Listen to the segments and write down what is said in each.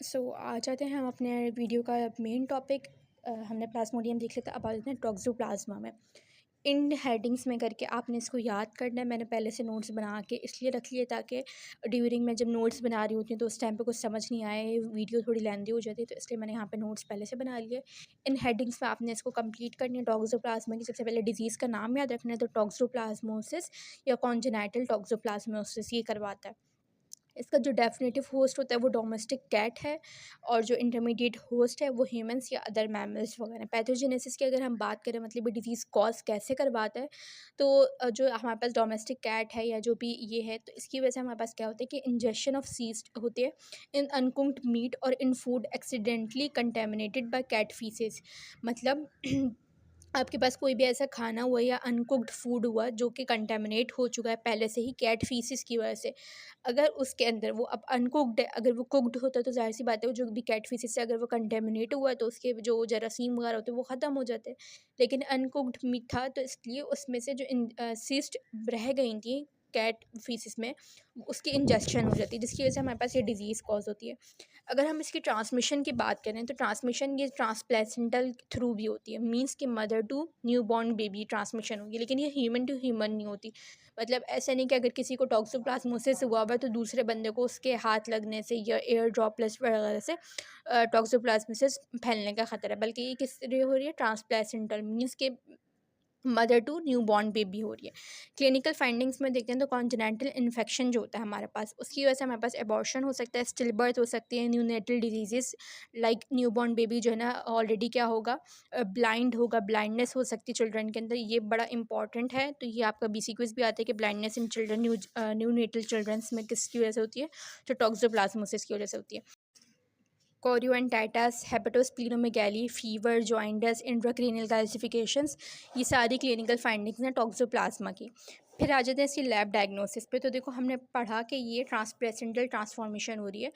आ जाते हैं हम अपने वीडियो का मेन टॉपिक। हमने प्लाज्मोडियम देख लिया था, अब आ जाते हैं टॉक्सोप्लाज्मा में। इन हेडिंग्स में करके आपने इसको याद करना है। मैंने पहले से नोट्स बना के इसलिए रख लिए ताकि ड्यूरिंग में जब नोट्स बना रही होती हूँ तो उस टाइम पे कुछ समझ नहीं आए, वीडियो थोड़ी लेंदी हो जाती है, तो इसलिए मैंने यहाँ पे नोट्स पहले से बना लिए। इन हेडिंग्स में आपने इसको कंप्लीट करनी है। टॉक्सोप्लाज्मा की सबसे पहले डिजीज़ का नाम याद रखना है, तो टॉक्सोप्लाज्मोसिस या कॉन्जेनाइटल टॉक्सोप्लाज्मोसिस ये करवाता है। इसका जो डेफिनेटिव होस्ट होता है वो डोमेस्टिक कैट है, और जो इंटरमीडिएट होस्ट है वो ह्यूमंस या अदर मैमल्स वगैरह। पैथोजेनेसिस की अगर हम बात करें, मतलब ये डिजीज़ कॉज कैसे करवाता है, तो जो हमारे पास डोमेस्टिक कैट है या जो भी ये है, तो इसकी वजह से हमारे पास क्या होता है कि इंजेक्शन ऑफ सीस्ट होती है इन अनकुक्ड मीट और in food accidentally contaminated by cat faeces. मतलब आपके पास कोई भी ऐसा खाना हुआ या अनकुक्ड फूड हुआ जो कि कंटेमिनेट हो चुका है पहले से ही कैट फीसिस की वजह से, अगर उसके अंदर वो अब अनकुक्ड है, अगर वो कुक्ड होता है तो ज़ाहिर सी बात है वो जो भी कैट फीसिस से अगर वो कंटेमिनेट हुआ है तो उसके जो जरासीम वगैरह होते हैं वो ख़त्म हो जाते हैं। लेकिन अनकुक्ड मीट था तो इसलिए उसमें से जो सिस्ट रह गई थी कैट फीसिस में, उसकी इंजेक्शन हो जाती है, जिसकी वजह से हमारे पास ये डिज़ीज़ कॉज होती है। अगर हम इसकी ट्रांसमिशन की बात करें तो ट्रांसमिशन ये ट्रांसप्लेसेंटल थ्रू भी होती है, मींस कि mother to new born baby transmission होगी, लेकिन ये ह्यूमन टू ह्यूमन नहीं होती। मतलब ऐसा नहीं कि अगर किसी को टॉक्सोप्लाज्मोसिस हुआ हुआ है तो दूसरे बंदे को उसके हाथ लगने से या एयर ड्रॉपलेट्स वगैरह से टॉक्सोप्लाज्मोसिस फैलने का खतरा है, बल्कि ये किस तरह हो रही है, ट्रांसप्लेसेंटल, मींस के mother to new born baby हो रही है। क्लिनिकल फाइंडिंग्स में देखते हैं तो कॉन्जेनिटल इन्फेक्शन जो होता है हमारे पास, उसकी वजह से हमारे पास एबॉर्शन हो सकता है, स्टिल बर्थ हो सकती है, neonatal diseases like new born baby जो है ना ऑलरेडी क्या होगा, ब्लाइंड होगा, ब्लाइंडनेस हो सकती है चिल्ड्रन के अंदर, ये बड़ा इंपॉर्टेंट है। तो ये आपका BC क्विज भी आता है कि blindness in children neonatal childrens में किसकी वजह से होती है, तो टॉक्सोप्लाज्मोसिस की वजह से होती है। कोरियोटाइटस, हेपेटोस्प्लीनोमेगैली, फीवर, जॉइंडस, इंट्राक्रेनियल कैल्सिफिकेशंस, ये सारी क्लिनिकल फाइंडिंग्स हैं टॉक्सोप्लाज्मा की। फिर आ जाते हैं इसकी लैब डायग्नोसिस पे। तो देखो हमने पढ़ा कि ये ट्रांसप्लेसेंटल ट्रांसफॉर्मेशन हो रही है,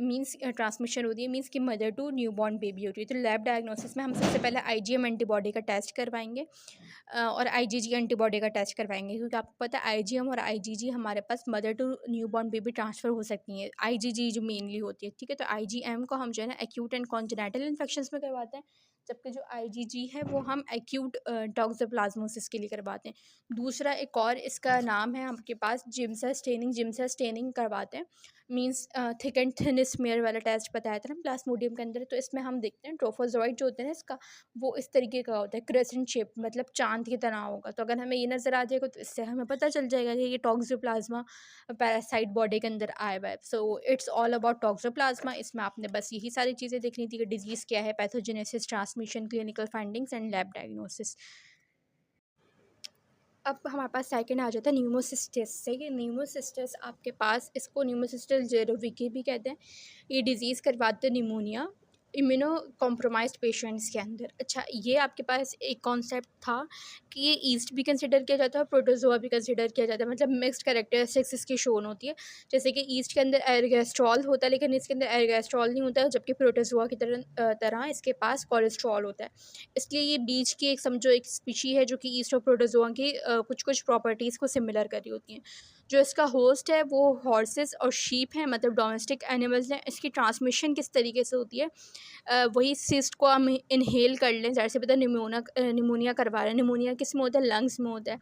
मींस ट्रांसमिशन हो रही है, मींस कि मदर टू न्यूबॉर्न बेबी हो रही है। तो लैब डायग्नोसिस में हम सबसे पहले IgM एंटीबॉडी का टेस्ट करवाएंगे और IgG एंटीबॉडी का टेस्ट करवाएंगे, क्योंकि आपको पता है IgM और IgG हमारे पास mother to newborn baby transfer हो सकती हैं, IgG जो मेनली होती है, ठीक है। तो IgM को हम जो है ना एक्यूट एंड कॉन्जेनिटल इन्फेक्शंस में करवाते हैं, जबकि जो IgG है वो हम एक्यूट टॉक्सोप्लाज्मोसिस के लिए करवाते हैं। दूसरा एक और इसका नाम है आपके पास जिम्सा स्टेनिंग करवाते हैं, means thick and thin smear वाला टेस्ट बताया था ना प्लाज्मोडियम के अंदर। तो इसमें हम देखते हैं ट्रोफोजोइड जो होते हैं ना इसका, वो इस तरीके का होता है, क्रेसेंट शेप, मतलब चांद की तरह होगा। तो अगर हमें ये नज़र आ जाएगा तो इससे हमें पता चल जाएगा कि ये टॉक्सोप्लाज्मा पैरासाइट बॉडी के अंदर आया हुआ है। So it's all about toxoplasma. इसमें आपने बस यही सारी चीज़ें देखनी थी कि डिजीज़ क्या है, pathogenesis, transmission, clinical findings and lab diagnosis. अब हमारे पास सेकंड आ जाता है न्यूमोसिस्टिस से। ये न्यूमोसिस्टिस आपके पास, इसको न्यूमोसिस्टिस जेरोविकी भी कहते हैं। ये डिज़ीज़ करवाते हैं निमोनिया इम्यूनो कॉम्प्रोमाइज्ड पेशेंट्स के अंदर। अच्छा, ये आपके पास एक कॉन्सेप्ट था कि ये ईस्ट भी कंसिडर किया जाता है और प्रोटोजोआ भी कंसिडर किया जाता है, मतलब मिक्स्ड कैरेक्टरिस्टिक्स इसकी शोन होती है। जैसे कि ईस्ट के अंदर एरगेस्ट्रॉल होता है, लेकिन इसके अंदर एरगेस्ट्रॉल नहीं होता है, जबकि प्रोटोजोआ की तरह इसके पास कोलेस्ट्रॉल होता है। इसलिए ये बीच की एक समझो एक स्पीशी है जो कि ईस्ट और प्रोटोजोआ की कुछ कुछ प्रॉपर्टीज़ को सिमिलर कर रही होती हैं। जो इसका होस्ट है वो हॉर्सेस और शीप हैं, मतलब डोमेस्टिक एनिमल्स हैं। इसकी ट्रांसमिशन किस तरीके से होती है, वही सिस्ट को हम इनहेल कर लें, ज़ाहिर सी पता निमोनिया करवा रहे हैं। निमोनिया किस में होता है, लंग्स में होता है।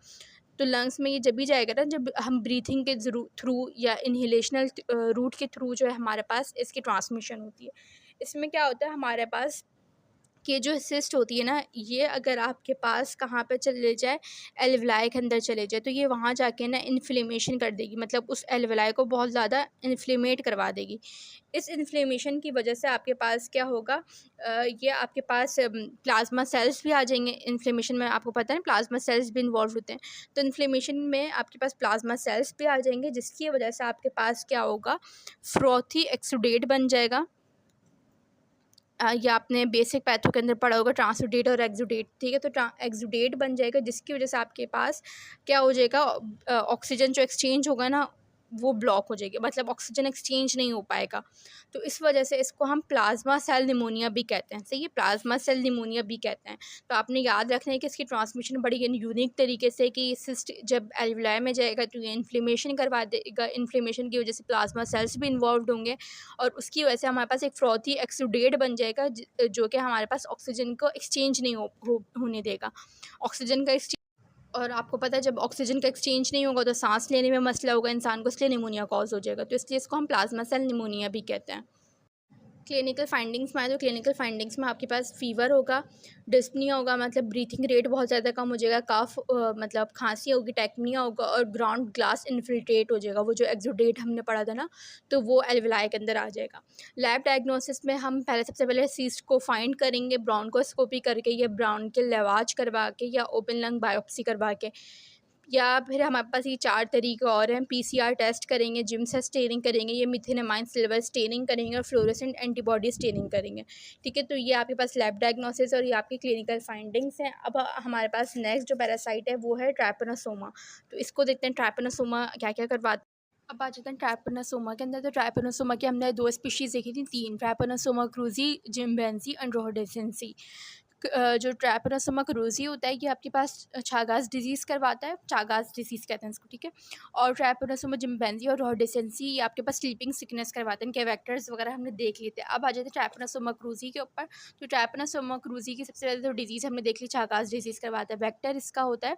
तो लंग्स में ये जब भी जाएगा ना, जब हम ब्रीथिंग के थ्रू या इनहेलेशनल रूट के थ्रू जो है हमारे पास इसकी ट्रांसमिशन होती है। इसमें क्या होता है हमारे पास कि जो सिस्ट होती है ना, ये अगर आपके पास कहाँ पे चले जाए, एल्वलाई के अंदर चले जाए, तो ये वहाँ जाके ना इन्फ्लेमेशन कर देगी, मतलब उस एल्वलाई को बहुत ज़्यादा इन्फ्लेमेट करवा देगी। इस इन्फ्लेमेशन की वजह से आपके पास क्या होगा, ये आपके पास प्लाज्मा सेल्स भी आ जाएंगे। इन्फ्लेमेशन में आपको पता है ना प्लाज्मा सेल्स भी इन्वॉल्व होते हैं, तो इन्फ्लेमेशन में आपके पास प्लाज्मा सेल्स भी आ जाएंगे, जिसकी वजह से आपके पास क्या होगा, फ्रॉथी एक्सुडेट बन जाएगा। ये आपने बेसिक पैथो के अंदर पढ़ा होगा, ट्रांसुडेट और एक्सुडेट, ठीक है। तो एक्सुडेट बन जाएगा, जिसकी वजह से आपके पास क्या हो जाएगा, ऑक्सीजन जो एक्सचेंज होगा ना वो ब्लॉक हो जाएगी, मतलब ऑक्सीजन एक्सचेंज नहीं हो पाएगा। तो इस वजह से इसको हम प्लाज्मा सेल निमोनिया भी कहते हैं। सही है, प्लाज्मा सेल निमोनिया भी कहते हैं। तो आपने याद रखना है कि इसकी ट्रांसमिशन बड़ी यूनिक तरीके से कि सिस्ट जब एल्वुलाई में जाएगा तो ये इन्फ्लेमेशन करवा देगा, इन्फ्लेमेशन की वजह से प्लाज्मा सेल्स भी इन्वॉल्व होंगे और उसकी वजह से हमारे पास एक फ्रॉथी एक्सुडेट बन जाएगा जो कि हमारे पास ऑक्सीजन को एक्सचेंज नहीं होने देगा। ऑक्सीजन का और आपको पता है जब ऑक्सीजन का एक्सचेंज नहीं होगा तो सांस लेने में मसला होगा इंसान को, इसलिए निमोनिया कॉज हो जाएगा। तो इसलिए इसको हम प्लाज्मा सेल निमोनिया भी कहते हैं। क्लिनिकल फाइंडिंग्स में आए तो क्लिनिकल फाइंडिंग्स में आपके पास फ़ीवर होगा, डिस्पनिया होगा, मतलब ब्रीथिंग रेट बहुत ज़्यादा कम हो जाएगा, काफ मतलब खांसी होगी, टेक्निया होगा और ग्राउंड ग्लास इन्फिल्ट्रेट हो जाएगा। वो जो एक्सुडेट हमने पढ़ा था ना, तो वो एल्वुलाई के अंदर आ जाएगा। लैब डायग्नोसिस में हम सबसे पहले सीस्ट को फाइंड करेंगे ब्रोंकोस्कोपी करके या ब्रोंकियल लेवाज करवा के या ओपन लंग बायोप्सी करवा के, या फिर हमारे पास ये 4 तरीके और हैं। पीसीआर टेस्ट करेंगे, जिम्स स्टेनिंग करेंगे, ये मिथेनामाइन सिल्वर स्टेनिंग करेंगे और फ्लोरेसेंट एंटीबॉडी स्टेनिंग करेंगे। ठीक है, तो ये आपके पास लैब डायग्नोसिस और ये आपकी क्लिनिकल फाइंडिंग्स हैं। अब हमारे पास नेक्स्ट जो पैरासाइट है वो है ट्राइपेनोसोमा। तो इसको देखते हैं ट्राइपेनोसोमा क्या क्या करवाता है। अब आ जाते हैं ट्राइपेनोसोमा के अंदर। तो ट्राइपेनोसोमा की हमने 2 स्पीशीज़ देखी थी, 3, ट्राइपेनोसोमा क्रूजी, जिम्बेंसी एंड रोडेसेंसी। जो ट्राइपेनोसोमा क्रूजी होता है ये आपके पास चागास डिजीज़ करवाता है, चागास डिजीज़ कहते हैं इसको। ठीक है, और ट्राइपेनोसोमा जिम्बेंसी और रोडेसेंसी ये आपके पास स्लीपिंग सिकनेस करवाते हैं। इनके वेक्टर्स वगैरह हमने देख लिए थे। अब आ जाते हैं ट्राइपेनोसोमा क्रूजी के ऊपर। तो ट्राइपेनोसोमा क्रूजी की सबसे पहले तो डिजीज़ हमने देख ली, चागास डिजीज़ करवाता है। वेक्टर इसका होता है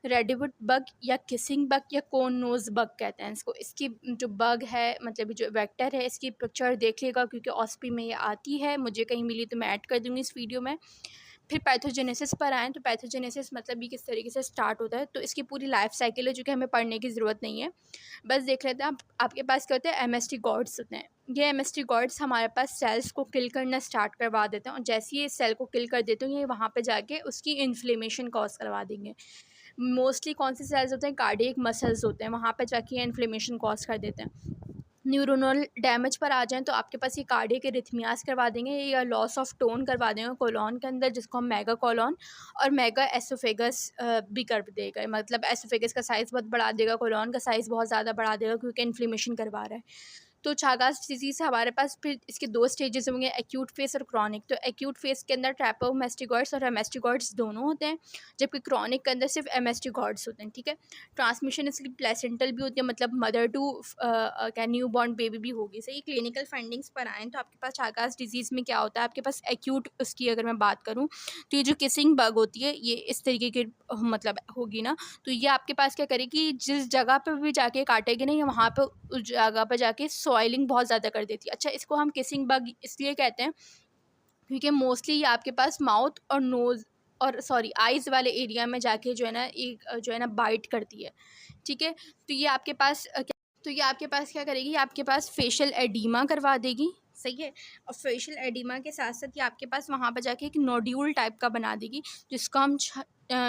रेडिवुड बग या किसिंग बग या कोन नोज बग कहते हैं इसको। इसकी जो बग है मतलब जो वेक्टर है इसकी पिक्चर देख लेगा क्योंकि ऑस्पी में ये आती है, मुझे कहीं मिली तो मैं ऐड कर दूँगी इस वीडियो में। फिर पैथोजेनेसिस पर आएँ तो पैथोजेनेसिस मतलब ये किस तरीके से स्टार्ट होता है, तो इसकी पूरी लाइफ साइकिल है जो कि हमें पढ़ने की ज़रूरत नहीं है, बस देख लेते हैं। आपके पास क्या होता है, एमएसटी गॉड्स होते हैं। ये एमएसटी गॉड्स हमारे पास सेल्स को किल करना स्टार्ट करवा देते हैं और जैसे ही ये सेल को किल कर देते हैं ये वहाँ पे जाके उसकी इन्फ्लेमेशन कॉज करवा देंगे। मोस्टली कौन से सेल्स होते हैं, कार्डियक मसल्स होते हैं, वहाँ पे जाके इन्फ्लेमेशन कॉज कर देते हैं। न्यूरोनल डैमेज पर आ जाएँ तो आपके पास ये कार्डियक एरिथमियास करवा देंगे या लॉस ऑफ टोन करवा देंगे कोलॉन के अंदर, जिसको हम मेगा कोलॉन और मेगा एसोफेगस भी कर देगा। मतलब एसोफेगस का साइज़ बहुत बढ़ा देगा, कोलॉन का साइज़ बहुत ज़्यादा बढ़ा देगा क्योंकि इन्फ्लेमेशन करवा रहा है। तो चागास डिजीज़ हमारे पास फिर इसके 2 स्टेजेस होंगे, एक्यूट फेस और क्रॉनिक। तो एक्यूट फेस के अंदर ट्रैपोमास्टिगॉइड्स और एमास्टिगॉइड्स दोनों होते हैं, जबकि क्रॉनिक के अंदर सिर्फ एमास्टिगॉइड्स होते हैं। ठीक है, ट्रांसमिशन इसकी प्लेसेंटल भी होती है, मतलब मदर टू क्या न्यू बॉर्न बेबी भी होगी। सही, क्लिनिकल फाइंडिंग्स पर आएँ तो आपके पास चागास डिजीज़ में क्या होता है, आपके पास एक्यूट उसकी अगर मैं बात करूँ तो ये जो किसिंग बग होती है ये इस तरीके की मतलब होगी ना, तो ये आपके पास क्या करेगी, जिस जगह पे भी जाके काटेगी ना, ये वहाँ पे उस जगह पे जाके सॉइलिंग बहुत ज़्यादा कर देती है। अच्छा, इसको हम किसिंग बग इसलिए कहते हैं क्योंकि मोस्टली ये आपके पास माउथ और नोज़ और सॉरी आइज़ वाले एरिया में जाके जो है ना एक जो है ना बाइट करती है। ठीक है, तो ये आपके पास तो ये आपके पास क्या करेगी, आपके पास फेशियल एडीमा करवा देगी। सही है, और फेशियल एडीमा के साथ साथ ये आपके पास वहाँ पर जाके एक नोड्यूल टाइप का बना देगी जिसको हम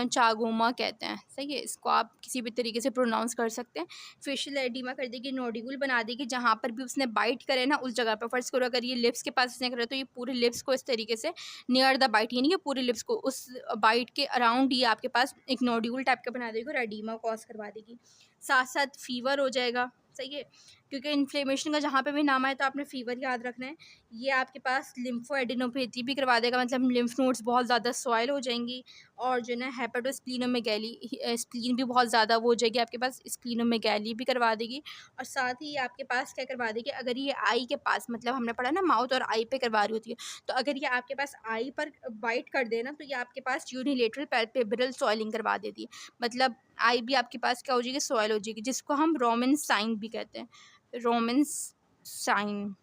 चागोमा कहते हैं। सही है, इसको आप किसी भी तरीके से प्रोनाउंस कर सकते हैं। फेशियल एडीमा कर देगी, नोड्यूल बना देगी, जहाँ पर भी उसने बाइट करे ना उस जगह पर। फर्स्ट करो अगर ये लिप्स के पास उसने करे तो ये पूरे लिप्स को इस तरीके से नियर द बाइट, यानी कि पूरे लिप्स को उस बाइट के अराउंड ये आपके पास एक नोड्यूल टाइप का बना देगी और एडीमा कॉज करवा देगी। साथ साथ फीवर हो जाएगा। सही है, क्योंकि इन्फ्लेमेशन का जहाँ पे भी नाम आए तो आपने फ़ीवर याद रखना है। ये आपके पास लिम्फो एडिनोपैथी भी करवा देगा, मतलब लिम्फ नोड्स बहुत ज़्यादा सॉइल हो जाएंगी और जो है ना हेपेटोस्प्लीनोमेगैली स्प्लीन भी बहुत ज़्यादा वो हो जाएगी आपके पास, स्प्लीनोमेगैली भी करवा देगी। और साथ ही ये आपके पास क्या करवा देगी, अगर ये आई के पास मतलब हमने पढ़ा ना माउथ और आई पे करवा रही होती है, तो अगर ये आपके पास आई पर बाइट कर देना तो ये आपके पास यूनिलेटरल पैल्पेब्रल सॉइलिंग करवा देती है। मतलब आई भी आपके पास क्या हो जाएगी, सॉइल हो जाएगी, जिसको हम रोमन साइन भी कहते हैं, रोमन साइन।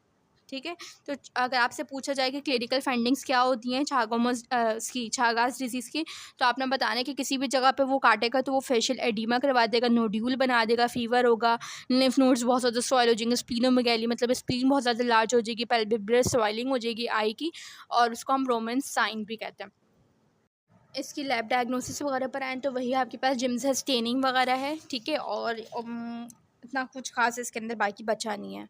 ठीक है, तो अगर आपसे पूछा जाए कि क्लिनिकल फाइंडिंग्स क्या होती हैं छागास डिजीज़ की, तो आपने बताना है कि किसी भी जगह पे वो काटेगा तो वो फेशियल एडीमा करवा देगा, नोड्यूल बना देगा, फीवर होगा, लिम्फ नोड्स बहुत ज़्यादा सॉइल हो जाएंगे, स्प्लीनोमेगैली मतलब स्प्लीन बहुत ज़्यादा लार्ज हो जाएगी, पैल्पेब्रल सॉइलिंग हो जाएगी आई की, और उसको हम रोमन साइन भी कहते हैं। इसकी लैब डायग्नोसिस वगैरह पर आएँ तो वही आपके पास जिम्स स्टेनिंग वगैरह है। ठीक है, और इतना कुछ खास इसके अंदर बाकी बचा नहीं है।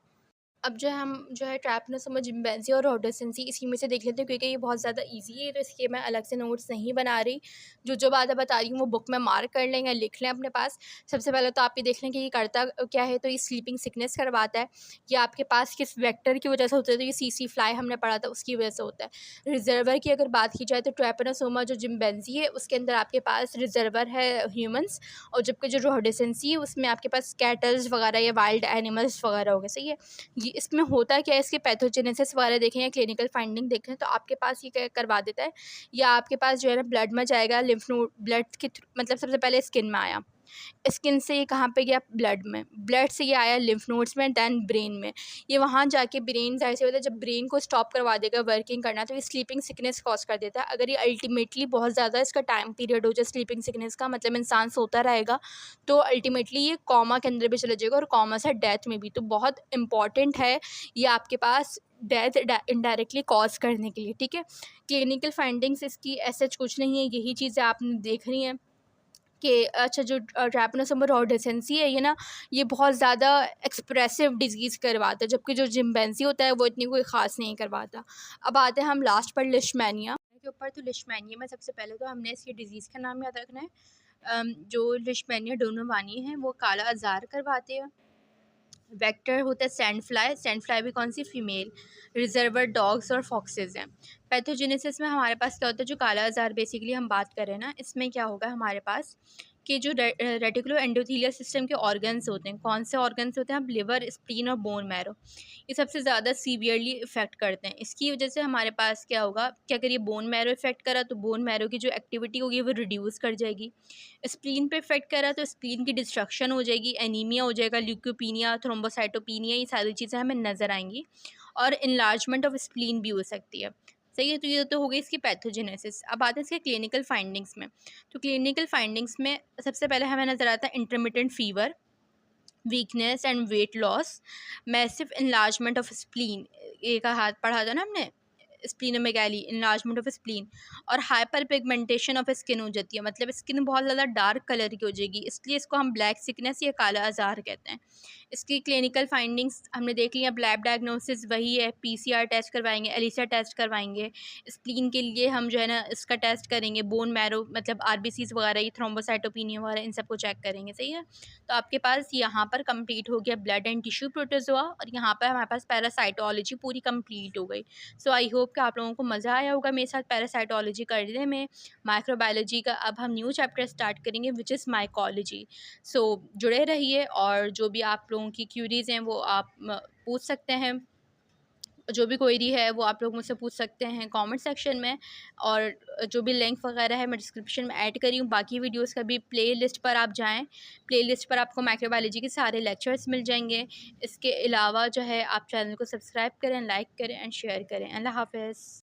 अब जो है हम जो है ट्रैपनोसोमा जिम्बैंसी और रोडेंसेंसी इसी में से देख लेते हैं, क्योंकि ये बहुत ज़्यादा ईज़ी है, तो इसलिए मैं अलग से नोट्स नहीं बना रही। जो बातें बता रही हूँ वो बुक में मार्क कर लें या लिख लें अपने पास। सबसे पहले तो आप ये देख लें कि ये करता क्या है। तो ये स्लीपिंग सिकनेस करवाता है। ये आपके पास किस वेक्टर की वजह से होता है, तो ये सीसी फ्लाई हमने पढ़ा था उसकी वजह से होता है। रिज़र्वर की अगर बात की जाए तो ट्रैपनोसोमा जो जिम्बैंसी है उसके अंदर आपके पास रिज़र्वर है ह्यूमन्स, और जबकि जो रोडेंसेंसी है उसमें आपके पास कैटल्स वगैरह या वाइल्ड एनिमल्स वगैरह हो गए। सही है। ये इसमें होता क्या है, इसके पैथोजेनेसिस वगैरह देखें या क्लिनिकल फाइंडिंग देखें तो आपके पास ये क्या करवा देता है, या आपके पास जो है ना ब्लड में जाएगा, लिम्फ नोड ब्लड के मतलब सबसे पहले स्किन में आया, स्किन से ये कहाँ पे गया, ब्लड में, ब्लड से ये आया लिम्फ नोड्स में, दैन ब्रेन में। ये वहाँ जाके ब्रेन ऐसे होता है, जब ब्रेन को स्टॉप करवा देगा वर्किंग करना तो ये स्लीपिंग सिकनेस कॉज कर देता है। अगर ये अल्टीमेटली बहुत ज़्यादा इसका टाइम पीरियड हो जाए स्लीपिंग सिकनेस का, मतलब इंसान सोता रहेगा, तो अल्टीमेटली ये कॉमा के अंदर भी चला जाएगा और कॉमा से डेथ में भी। तो बहुत इंपॉर्टेंट है ये आपके पास डेथ इनडायरेक्टली कॉज करने के लिए। ठीक है। क्लिनिकल फाइंडिंग्स इसकी ऐसे कुछ नहीं है, यही चीज़ें आपने देख रही हैं कि अच्छा जो ट्रैपनोसोमा रोडेंसेंसी है ये ना, ये बहुत ज़्यादा एक्सप्रेसिव डिजीज़ करवाता है, जबकि जो जिम्बैंसी होता है वो इतनी कोई ख़ास नहीं करवाता। अब आते हैं हम लास्ट पर लिशमैनिया के ऊपर। तो लिशमैनिया में सबसे पहले तो हमने इसकी डिज़ीज़ का नाम याद रखना है। जो लिशमैनिया डोनोवानी है वो काला अज़ार करवाते हैं। वेक्टर होता है सैंड फ्लाई भी कौन सी, फीमेल। रिजर्वर डॉग्स और फॉक्सेस हैं। पैथोजेनेसिस में हमारे पास क्या होता है, जो काला आजार बेसिकली हम बात कर रहे हैं ना, इसमें क्या होगा हमारे पास कि जो रेटिकुलो एंडोथीलियल सिस्टम के ऑर्गन्स होते हैं, कौन से ऑर्गन्स होते हैं, अब लिवर, स्प्लीन और बोन मैरो, ये सबसे ज़्यादा सीवियरली इफेक्ट करते हैं। इसकी वजह से हमारे पास क्या होगा कि अगर ये बोन मैरो इफेक्ट करा तो बोन मैरो की जो एक्टिविटी होगी वो रिड्यूस कर जाएगी। स्प्लीन पे इफेक्ट करा तो स्प्लीन की डिस्ट्रक्शन हो जाएगी, एनीमिया हो जाएगा, ल्यूकोपीनिया, थ्रोम्बोसाइटोपिनिया, ये सारी चीज़ें हमें नज़र आएंगी, और इनलार्जमेंट ऑफ स्प्लीन भी हो सकती है। सही है। तो ये तो हो गई इसकी पैथोजेनेसिस। अब आते हैं इसके क्लिनिकल फाइंडिंग्स में। तो क्लिनिकल फाइंडिंग्स में सबसे पहले हमें नज़र आता है intermittent fever, weakness and weight loss, massive enlargement of spleen, ये का हाथ पढ़ा था ना हमने, स्प्लीनोमेगाली, इनलार्जमेंट ऑफ स्प्लीन, और हाइपर पिगमेंटेशन ऑफ स्किन हो जाती है, मतलब स्किन बहुत ज़्यादा डार्क कलर की हो जाएगी, इसलिए इसको हम ब्लैक सिकनेस या काला आजार कहते हैं। इसकी क्लिनिकल फाइंडिंग्स हमने देख लिया। लैब डायग्नोसिस वही है, पीसीआर टेस्ट करवाएंगे, एलिसा टेस्ट करवाएंगे। स्प्लीन के लिए हम जो है ना इसका टेस्ट करेंगे, बोन मैरो मतलब आरबीसीज वगैरह, ये थ्रोम्बोसाइटोपिनिया वगैरह, इन सबको चेक करेंगे। सही है। तो आपके पास यहाँ पर कंप्लीट हो गया ब्लड एंड टिश्यू प्रोटोजोआ, और यहाँ पर हमारे पास पैरासाइटोलॉजी पूरी कंप्लीट हो गई। सो आई होप कि आप लोगों को मज़ा आया होगा मेरे साथ पैरासाइटोलॉजी करने में। माइक्रोबायोलॉजी का अब हम न्यू चैप्टर स्टार्ट करेंगे विच इज़ माइकोलॉजी। सो जुड़े रहिए, और जो भी आप लोगों की क्यूरीज़ हैं वो आप पूछ सकते हैं। जो भी क्वेरी है वो आप लोग मुझसे पूछ सकते हैं कमेंट सेक्शन में, और जो भी लिंक वगैरह है मैं डिस्क्रिप्शन में ऐड करी हूँ। बाकी वीडियोस का भी प्लेलिस्ट पर आप जाएं, प्लेलिस्ट पर आपको माइक्रोबायोलॉजी के सारे लेक्चर्स मिल जाएंगे। इसके अलावा जो है आप चैनल को सब्सक्राइब करें, लाइक करें एंड शेयर करें। अल्लाह हाफ़िज़।